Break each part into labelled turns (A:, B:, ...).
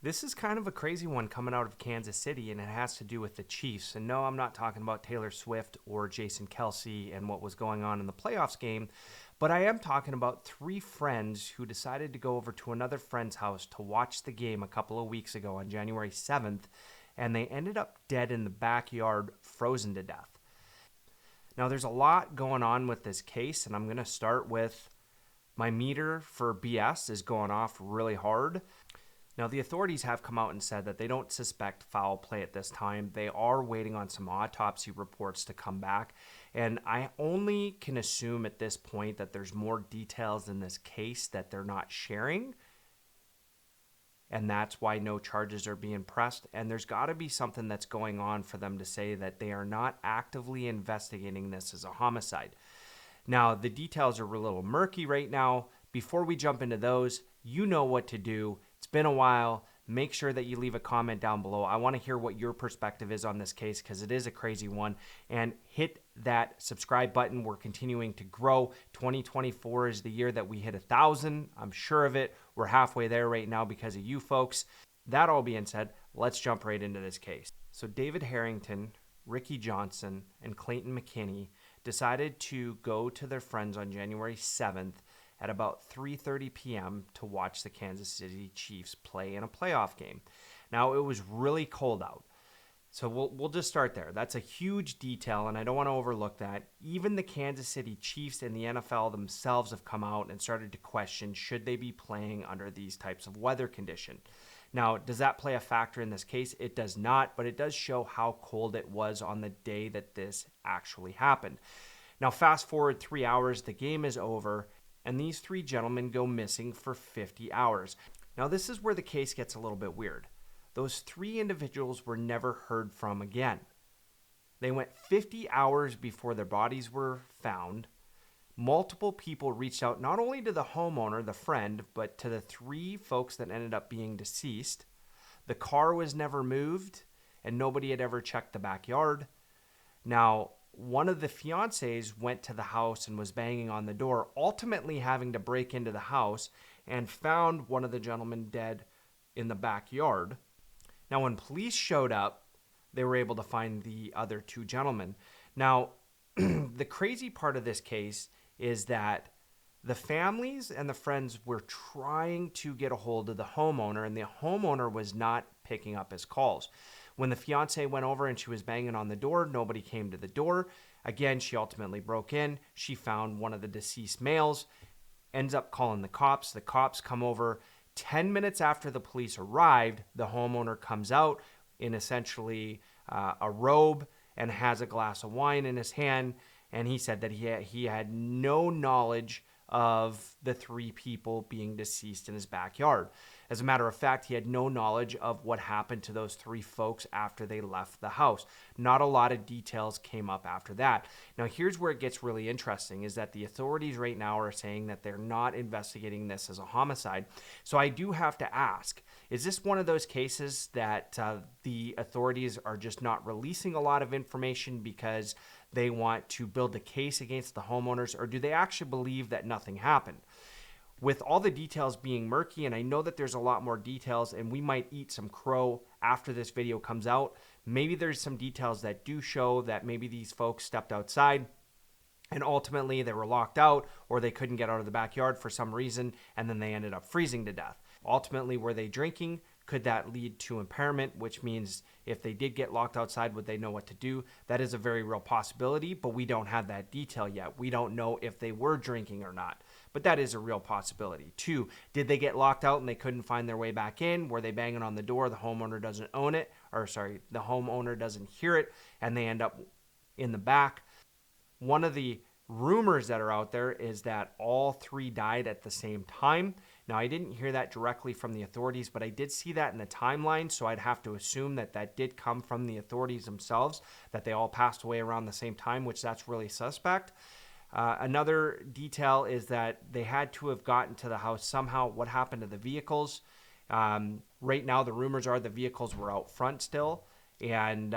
A: This is kind of a crazy one coming out of Kansas City, and it has to do with the Chiefs. And no, I'm not talking about Taylor Swift or Jason Kelsey and what was going on in the playoffs game, but I am talking about three friends who decided to go over to another friend's house to watch the game a couple of weeks ago on January 7th, and they ended up dead in the backyard, frozen to death. Now, there's a lot going on with this case, and I'm going to start with my meter for BS is going off really hard. Now, the authorities have come out and said that they don't suspect foul play at this time. They are waiting on some autopsy reports to come back. And I only can assume at this point that there's more details in this case that they're not sharing. And that's why no charges are being pressed. And there's got to be something that's going on for them to say that they are not actively investigating this as a homicide. Now, the details are a little murky right now. Before we jump into those, you know what to do. It's been a while. Make sure that you leave a comment down below. I want to hear what your perspective is on this case because it is a crazy one. And hit that subscribe button. We're continuing to grow. 2024 is the year that we hit 1,000. I'm sure of it. We're halfway there right now because of you folks. That all being said, let's jump right into this case. So David Harrington, Ricky Johnson, and Clayton McKinney decided to go to their friends on January 7th at about 3:30 p.m. to watch the Kansas City Chiefs play in a playoff game. Now, it was really cold out. So we'll just start there. That's a huge detail, and I don't want to overlook that. Even the Kansas City Chiefs and the NFL themselves have come out and started to question, should they be playing under these types of weather condition? Now, does that play a factor in this case? It does not, but it does show how cold it was on the day that this actually happened. Now, fast forward 3 hours, the game is over, and these three gentlemen go missing for 50 hours. Now, this is where the case gets a little bit weird. Those three individuals were never heard from again. They went 50 hours before their bodies were found. Multiple people reached out not only to the homeowner, the friend, but to the three folks that ended up being deceased. The car was never moved, and nobody had ever checked the backyard. Now, one of the fiancés went to the house and was banging on the door, ultimately having to break into the house and found one of the gentlemen dead in the backyard. Now, when police showed up, they were able to find the other two gentlemen. Now, the crazy part of this case is that the families and the friends were trying to get a hold of the homeowner, and the homeowner was not picking up his calls. When the fiance went over and she was banging on the door, nobody came to the door. Again, she ultimately broke in. She found one of the deceased males, ends up calling the cops. The cops come over. 10 minutes after the police arrived, the homeowner comes out in essentially a robe and has a glass of wine in his hand. And he said that he had no knowledge of the three people being deceased in his backyard. As a matter of fact, he had no knowledge of what happened to those three folks after they left the house. Not a lot of details came up after that. Now, here's where it gets really interesting, is that the authorities right now are saying that they're not investigating this as a homicide. So I do have to ask, is this one of those cases that the authorities are just not releasing a lot of information because they want to build a case against the homeowners, or do they actually believe that nothing happened? With all the details being murky, and I know that there's a lot more details, and we might eat some crow after this video comes out, maybe there's some details that do show that maybe these folks stepped outside and ultimately they were locked out, or they couldn't get out of the backyard for some reason, and then they ended up freezing to death. Ultimately, were they drinking? Could that lead to impairment, which means if they did get locked outside, would they know what to do? That is a very real possibility, but we don't have that detail yet. We don't know if they were drinking or not, but that is a real possibility. 2, did they get locked out and they couldn't find their way back in? Were they banging on the door? The homeowner doesn't own it, the homeowner doesn't hear it, and they end up in the back. One of the rumors that are out there is that all three died at the same time. Now, I didn't hear that directly from the authorities, but I did see that in the timeline, so I'd have to assume that that did come from the authorities themselves, that they all passed away around the same time, which that's really suspect. Another detail is that they had to have gotten to the house somehow. What happened to the vehicles? Right now, the rumors are the vehicles were out front still, and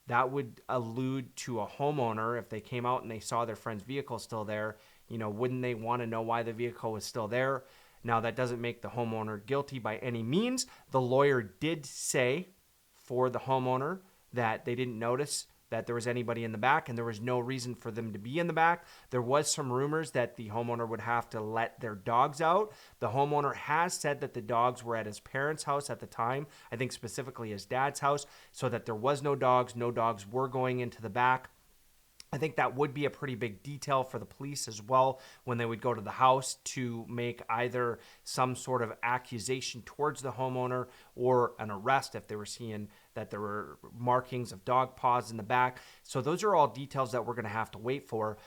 A: that would allude to a homeowner. If they came out and they saw their friend's vehicle still there, wouldn't they want to know why the vehicle was still there? Now, that doesn't make the homeowner guilty by any means. The lawyer did say for the homeowner that they didn't notice that there was anybody in the back and there was no reason for them to be in the back. There was some rumors that the homeowner would have to let their dogs out. The homeowner has said that the dogs were at his parents' house at the time, I think specifically his dad's house, so that there was no dogs. No dogs were going into the back. I think that would be a pretty big detail for the police as well when they would go to the house to make either some sort of accusation towards the homeowner or an arrest if they were seeing that there were markings of dog paws in the back. So those are all details that we're going to have to wait for.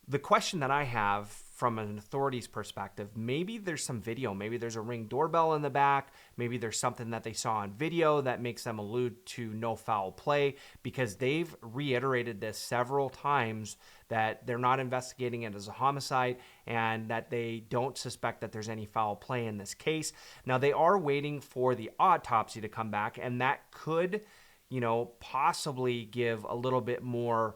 A: The question that I have from an authority's perspective, maybe there's some video, maybe there's a Ring doorbell in the back, maybe there's something that they saw on video that makes them allude to no foul play, because they've reiterated this several times that they're not investigating it as a homicide and that they don't suspect that there's any foul play in this case. Now, they are waiting for the autopsy to come back, and that could, possibly give a little bit more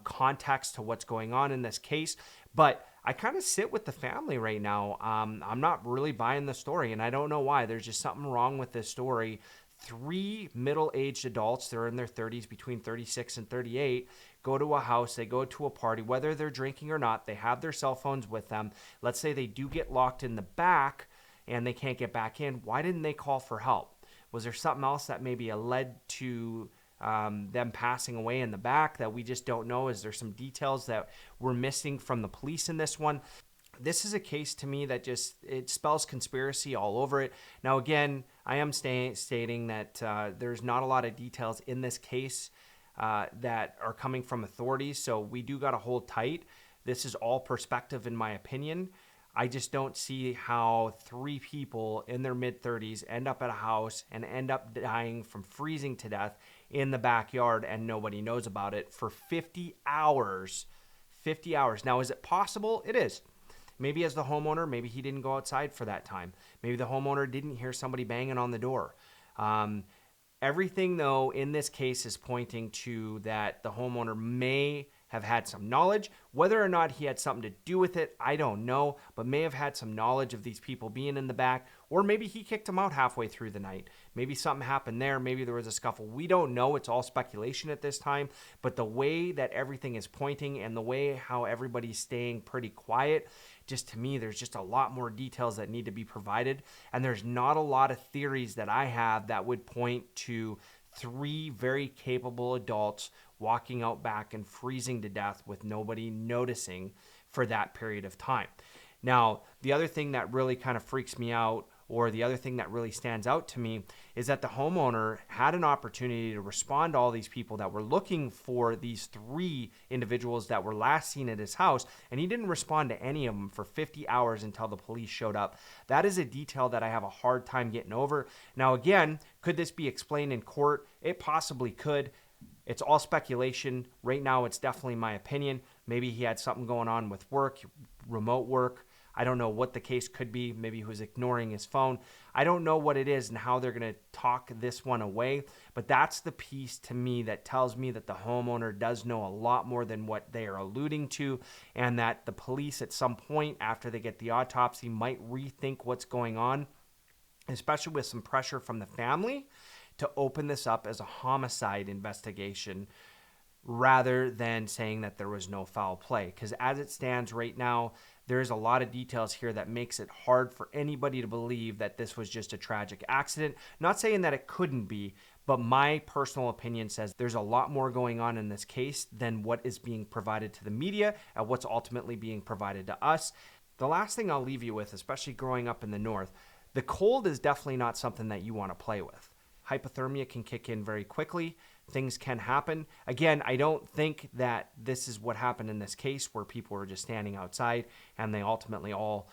A: context to what's going on in this case. But I kind of sit with the family right now. I'm not really buying the story, and I don't know why. There's just something wrong with this story. 3 middle-aged adults, they're in their 30s, between 36 and 38, go to a house, they go to a party, whether they're drinking or not, they have their cell phones with them. Let's say they do get locked in the back and they can't get back in. Why didn't they call for help? Was there something else that maybe led to them passing away in the back that we just don't know? Is there some details that we're missing from the police in this one? This is a case to me that it spells conspiracy all over it. Now, again, I am stating that there's not a lot of details in this case that are coming from authorities, so we do got to hold tight. This is all perspective, in my opinion. I just don't see how 3 people in their mid-30s end up at a house and end up dying from freezing to death in the backyard and nobody knows about it for 50 hours. 50 hours. Now, is it possible? It is. Maybe as the homeowner, maybe he didn't go outside for that time. Maybe the homeowner didn't hear somebody banging on the door. Everything, though, in this case is pointing to that the homeowner may have had some knowledge. Whether or not he had something to do with it, I don't know, but may have had some knowledge of these people being in the back, or maybe he kicked them out halfway through the night. Maybe something happened there. Maybe there was a scuffle. We don't know. It's all speculation at this time, but the way that everything is pointing and the way how everybody's staying pretty quiet, just to me, there's just a lot more details that need to be provided, and there's not a lot of theories that I have that would point to 3 very capable adults walking out back and freezing to death with nobody noticing for that period of time. Now, the other thing that really kind of freaks me out, or the other thing that really stands out to me, is that the homeowner had an opportunity to respond to all these people that were looking for these 3 individuals that were last seen at his house, and he didn't respond to any of them for 50 hours until the police showed up. That is a detail that I have a hard time getting over. Now, again, could this be explained in court? It possibly could. It's all speculation. Right now, it's definitely my opinion. Maybe he had something going on with work, remote work. I don't know what the case could be. Maybe he was ignoring his phone. I don't know what it is and how they're going to talk this one away, but that's the piece to me that tells me that the homeowner does know a lot more than what they are alluding to, and that the police at some point after they get the autopsy might rethink what's going on, especially with some pressure from the family to open this up as a homicide investigation rather than saying that there was no foul play. Because as it stands right now, there's a lot of details here that makes it hard for anybody to believe that this was just a tragic accident. Not saying that it couldn't be, but my personal opinion says there's a lot more going on in this case than what is being provided to the media and what's ultimately being provided to us. The last thing I'll leave you with, especially growing up in the north, the cold is definitely not something that you want to play with. Hypothermia can kick in very quickly. Things can happen. Again, I don't think that this is what happened in this case where people were just standing outside and they ultimately all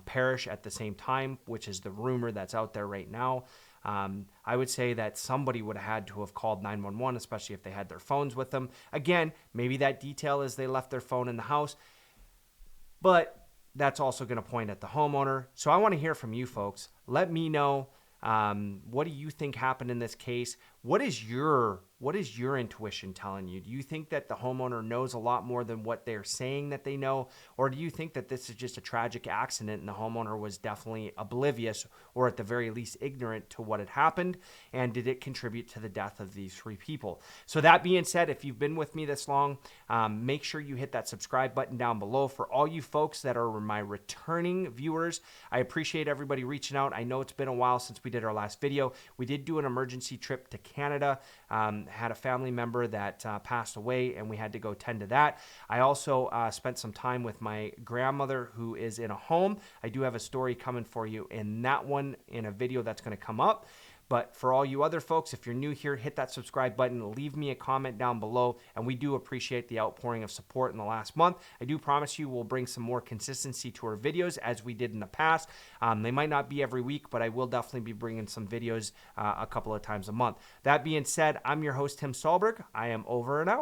A: perish at the same time, which is the rumor that's out there right now. I would say that somebody would have had to have called 911, especially if they had their phones with them. Again, maybe that detail is they left their phone in the house, but that's also going to point at the homeowner. So I want to hear from you folks. Let me know. What do you think happened in this case? What is your intuition telling you? Do you think that the homeowner knows a lot more than what they're saying that they know? Or do you think that this is just a tragic accident and the homeowner was definitely oblivious, or at the very least ignorant to what had happened? And did it contribute to the death of these three people? So that being said, if you've been with me this long, make sure you hit that subscribe button down below. For all you folks that are my returning viewers, I appreciate everybody reaching out. I know it's been a while since we did our last video. We did do an emergency trip to Canada, had a family member that passed away, and we had to go tend to that. I also spent some time with my grandmother who is in a home. I do have a story coming for you in that one in a video that's going to come up. But for all you other folks, if you're new here, hit that subscribe button, leave me a comment down below, and we do appreciate the outpouring of support in the last month. I do promise you we'll bring some more consistency to our videos as we did in the past. They might not be every week, but I will definitely be bringing some videos a couple of times a month. That being said, I'm your host, Tim Stolberg. I am over and out.